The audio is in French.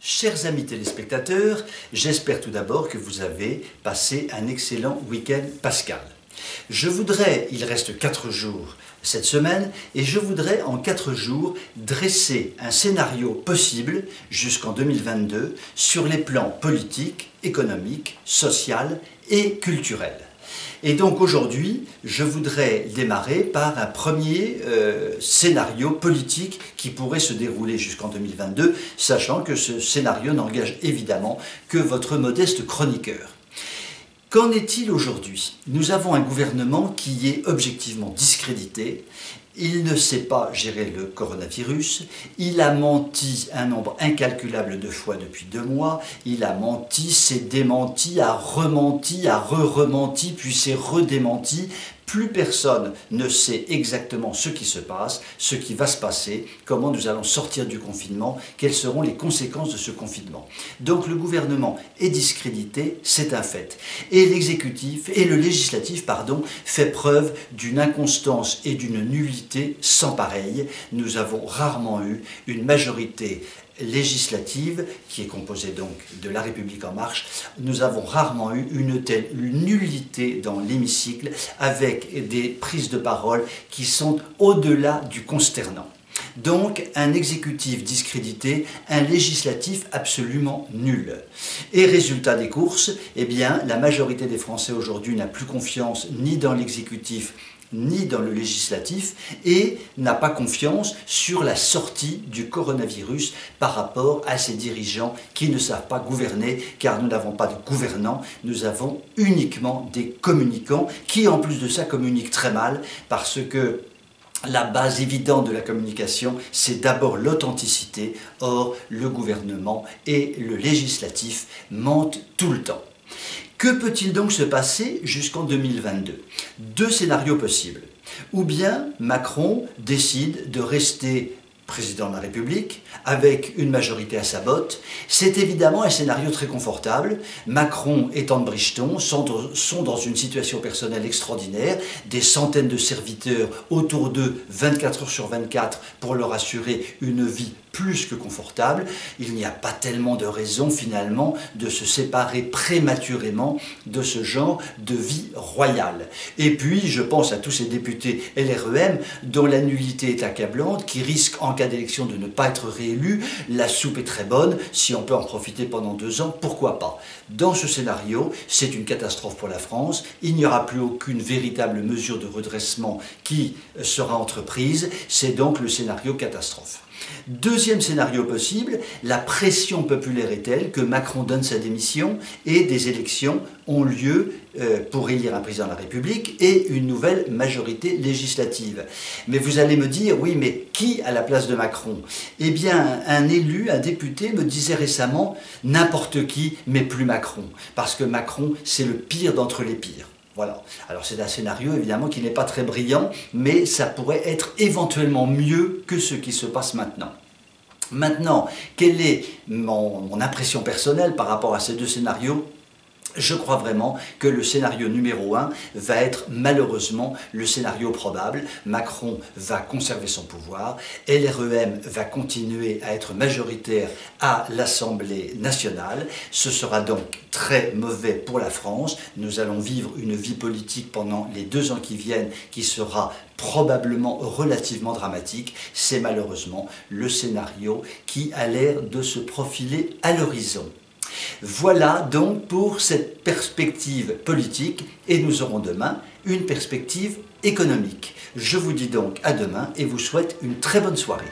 Chers amis téléspectateurs, j'espère tout d'abord que vous avez passé un excellent week-end pascal. Il reste 4 jours cette semaine, et je voudrais en 4 jours dresser un scénario possible jusqu'en 2022 sur les plans politique, économique, social et culturel. Et donc aujourd'hui, je voudrais démarrer par un premier scénario politique qui pourrait se dérouler jusqu'en 2022, sachant que ce scénario n'engage évidemment que votre modeste chroniqueur. Qu'en est-il aujourd'hui? Nous avons un gouvernement qui est objectivement discrédité. Il ne sait pas gérer le coronavirus, il a menti un nombre incalculable de fois depuis 2 mois, il a menti, s'est démenti, a rementi, a re-rementi, puis s'est redémenti. Plus personne ne sait exactement ce qui se passe, ce qui va se passer, comment nous allons sortir du confinement, quelles seront les conséquences de ce confinement. Donc le gouvernement est discrédité, c'est un fait. Et le législatif, fait preuve d'une inconstance et d'une nullité sans pareil. Nous avons rarement eu une majorité législative, qui est composée donc de La République En Marche, nous avons rarement eu une telle nullité dans l'hémicycle, avec des prises de parole qui sont au-delà du consternant. Donc un exécutif discrédité, un législatif absolument nul. Et résultat des courses, eh bien la majorité des Français aujourd'hui n'a plus confiance ni dans l'exécutif ni dans le législatif et n'a pas confiance sur la sortie du coronavirus par rapport à ces dirigeants qui ne savent pas gouverner, car nous n'avons pas de gouvernants, nous avons uniquement des communicants qui en plus de ça communiquent très mal parce que la base évidente de la communication, c'est d'abord l'authenticité. Or, le gouvernement et le législatif mentent tout le temps. Que peut-il donc se passer jusqu'en 2022? 2 scénarios possibles. Ou bien Macron décide de rester président de la République, avec une majorité à sa botte. C'est évidemment un scénario très confortable. Macron et Anne Bricheton sont dans une situation personnelle extraordinaire, des centaines de serviteurs autour d'eux 24 heures sur 24 pour leur assurer une vie plus que confortable. Il n'y a pas tellement de raison finalement de se séparer prématurément de ce genre de vie royale. Et puis je pense à tous ces députés LREM dont la nullité est accablante, qui risquent en cas d'élection de ne pas être réélus. La soupe est très bonne, si on peut en profiter pendant 2 ans, pourquoi pas? Dans ce scénario, c'est une catastrophe pour la France, il n'y aura plus aucune véritable mesure de redressement qui sera entreprise, c'est donc le scénario catastrophe. Deuxième scénario possible, la pression populaire est telle que Macron donne sa démission et des élections ont lieu pour élire un président de la République et une nouvelle majorité législative. Mais vous allez me dire, oui, mais qui à la place de Macron? Eh bien, un élu, un député me disait récemment, n'importe qui, mais plus Macron. Parce que Macron, c'est le pire d'entre les pires. Voilà. Alors c'est un scénario évidemment qui n'est pas très brillant, mais ça pourrait être éventuellement mieux que ce qui se passe maintenant. Maintenant, quelle est mon impression personnelle par rapport à ces 2 scénarios? Je crois vraiment que le scénario numéro 1 va être malheureusement le scénario probable. Macron va conserver son pouvoir, LREM va continuer à être majoritaire à l'Assemblée nationale. Ce sera donc très mauvais pour la France. Nous allons vivre une vie politique pendant les 2 ans qui viennent qui sera probablement relativement dramatique. C'est malheureusement le scénario qui a l'air de se profiler à l'horizon. Voilà donc pour cette perspective politique et nous aurons demain une perspective économique. Je vous dis donc à demain et vous souhaite une très bonne soirée.